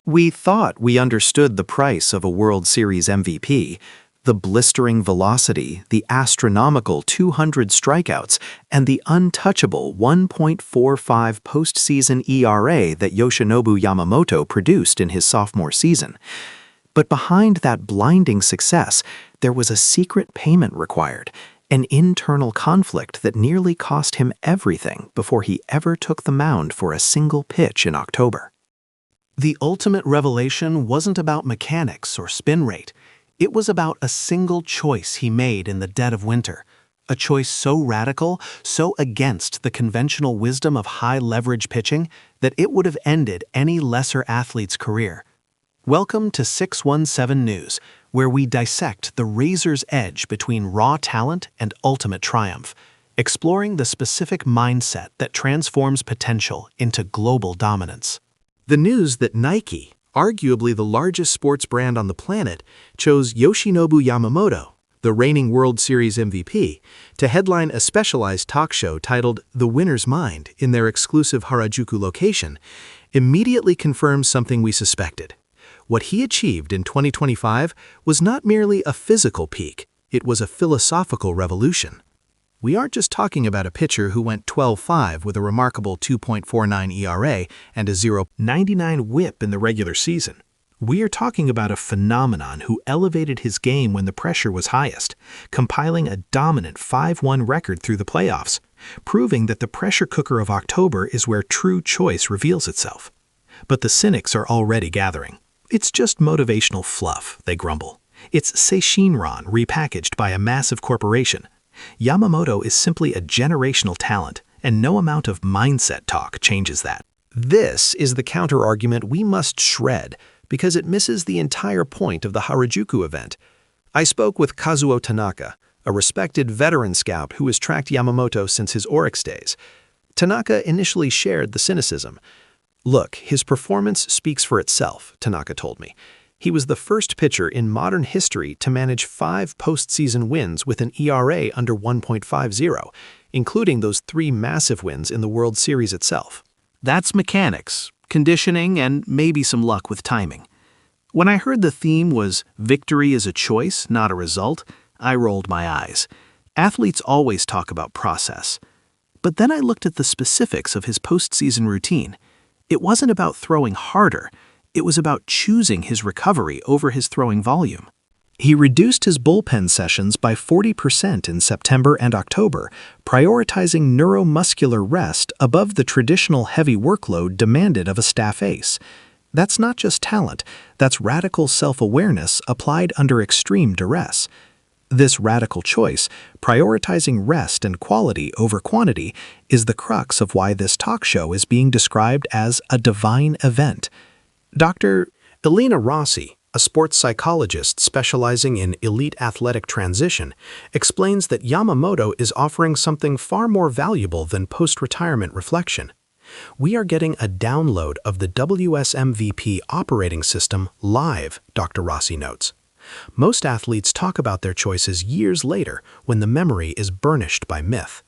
We thought we understood the price of a World Series MVP, the blistering velocity, the astronomical 200 strikeouts, and the untouchable 1.45 postseason ERA that Yoshinobu Yamamoto produced in his sophomore season. But behind that blinding success, there was a secret payment required, an internal conflict that nearly cost him everything before he ever took the mound for a single pitch in October. The ultimate revelation wasn't about mechanics or spin rate. It was about a single choice he made in the dead of winter, a choice so radical, so against the conventional wisdom of high-leverage pitching that it would have ended any lesser athlete's career. Welcome to 617 News, where we dissect the razor's edge between raw talent and ultimate triumph, exploring the specific mindset that transforms potential into global dominance. The news that Nike, arguably the largest sports brand on the planet, chose Yoshinobu Yamamoto, the reigning World Series MVP, to headline a specialized talk show titled The Winner's Mind in their exclusive Harajuku location, immediately confirms something we suspected. What he achieved in 2025 was not merely a physical peak, it was a philosophical revolution. We aren't just talking about a pitcher who went 12-5 with a remarkable 2.49 ERA and a 0.99 whip in the regular season. We are talking about a phenomenon who elevated his game when the pressure was highest, compiling a dominant 5-1 record through the playoffs, proving that the pressure cooker of October is where true choice reveals itself. But the cynics are already gathering. It's just motivational fluff, they grumble. It's Seishinron repackaged by a massive corporation. Yamamoto is simply a generational talent, and no amount of mindset talk changes that. This is the counter-argument we must shred, because it misses the entire point of the Harajuku event. I spoke with Kazuo Tanaka, a respected veteran scout who has tracked Yamamoto since his Oryx days. Tanaka initially shared the cynicism. Look, his performance speaks for itself, Tanaka told me. He was the first pitcher in modern history to manage 5 postseason wins with an ERA under 1.50, including those 3 massive wins in the World Series itself. That's mechanics, conditioning, and maybe some luck with timing. When I heard the theme was victory is a choice, not a result, I rolled my eyes. Athletes always talk about process. But then I looked at the specifics of his postseason routine. It wasn't about throwing harder. It was about choosing his recovery over his throwing volume. He reduced his bullpen sessions by 40% in September and October, prioritizing neuromuscular rest above the traditional heavy workload demanded of a staff ace. That's not just talent, that's radical self-awareness applied under extreme duress. This radical choice, prioritizing rest and quality over quantity, is the crux of why this talk show is being described as a divine event. Dr. Elena Rossi, a sports psychologist specializing in elite athletic transition, explains that Yamamoto is offering something far more valuable than post-retirement reflection. We are getting a download of the WSMVP operating system live, Dr. Rossi notes. Most athletes talk about their choices years later when the memory is burnished by myth.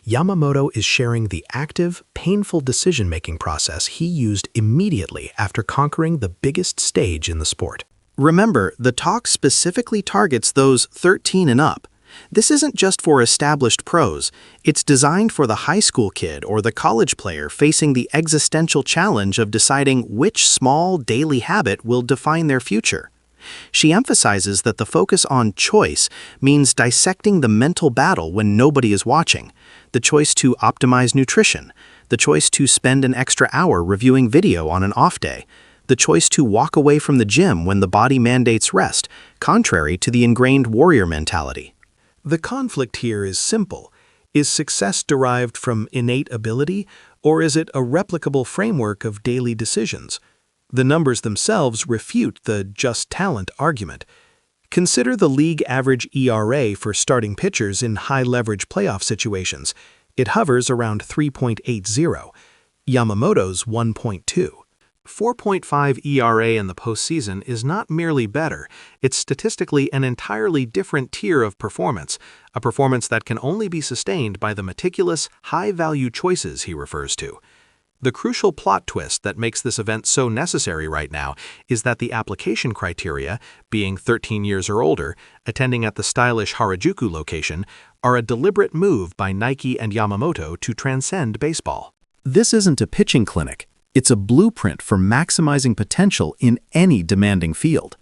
Yamamoto is sharing the active, painful decision-making process he used immediately after conquering the biggest stage in the sport. Remember, the talk specifically targets those 13 and up. This isn't just for established pros. It's designed for the high school kid or the college player facing the existential challenge of deciding which small daily habit will define their future. She emphasizes that the focus on choice means dissecting the mental battle when nobody is watching, the choice to optimize nutrition, the choice to spend an extra hour reviewing video on an off day, the choice to walk away from the gym when the body mandates rest, contrary to the ingrained warrior mentality. The conflict here is simple. Is success derived from innate ability, or is it a replicable framework of daily decisions? The numbers themselves refute the just talent argument. Consider the league average ERA for starting pitchers in high-leverage playoff situations. It hovers around 3.80. Yamamoto's 1.2. 4.5 ERA in the postseason is not merely better, it's statistically an entirely different tier of performance, a performance that can only be sustained by the meticulous, high-value choices he refers to. The crucial plot twist that makes this event so necessary right now is that the application criteria, being 13 years or older, attending at the stylish Harajuku location, are a deliberate move by Nike and Yamamoto to transcend baseball. This isn't a pitching clinic. It's a blueprint for maximizing potential in any demanding field.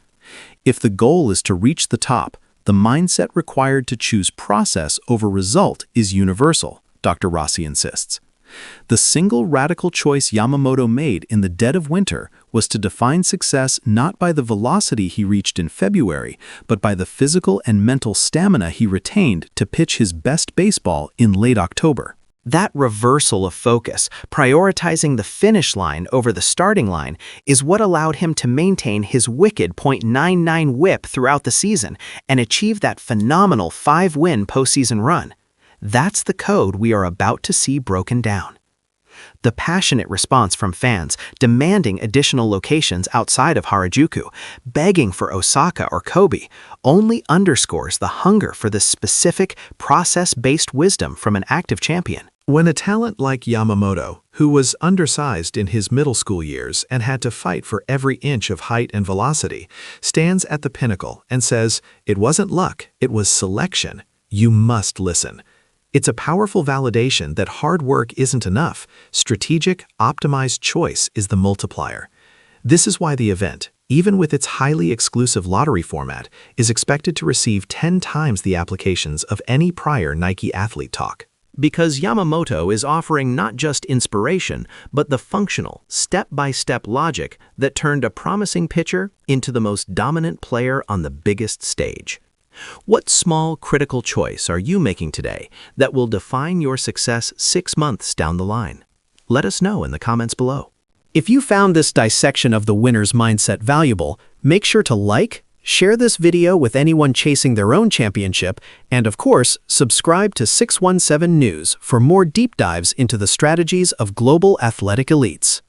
If the goal is to reach the top, the mindset required to choose process over result is universal, Dr. Rossi insists. The single radical choice Yamamoto made in the dead of winter was to define success not by the velocity he reached in February, but by the physical and mental stamina he retained to pitch his best baseball in late October. That reversal of focus, prioritizing the finish line over the starting line, is what allowed him to maintain his wicked .99 whip throughout the season and achieve that phenomenal 5-win postseason run. That's the code we are about to see broken down. The passionate response from fans demanding additional locations outside of Harajuku, begging for Osaka or Kobe, only underscores the hunger for this specific, process-based wisdom from an active champion. When a talent like Yamamoto, who was undersized in his middle school years and had to fight for every inch of height and velocity, stands at the pinnacle and says, "It wasn't luck, it was selection," you must listen. It's a powerful validation that hard work isn't enough. Strategic, optimized choice is the multiplier. This is why the event, even with its highly exclusive lottery format, is expected to receive 10 times the applications of any prior Nike Athlete Talk. Because Yamamoto is offering not just inspiration, but the functional, step-by-step logic that turned a promising pitcher into the most dominant player on the biggest stage. What small, critical choice are you making today that will define your success 6 months down the line? Let us know in the comments below. If you found this dissection of the winner's mindset valuable, make sure to like, share this video with anyone chasing their own championship, and of course, subscribe to 617 News for more deep dives into the strategies of global athletic elites.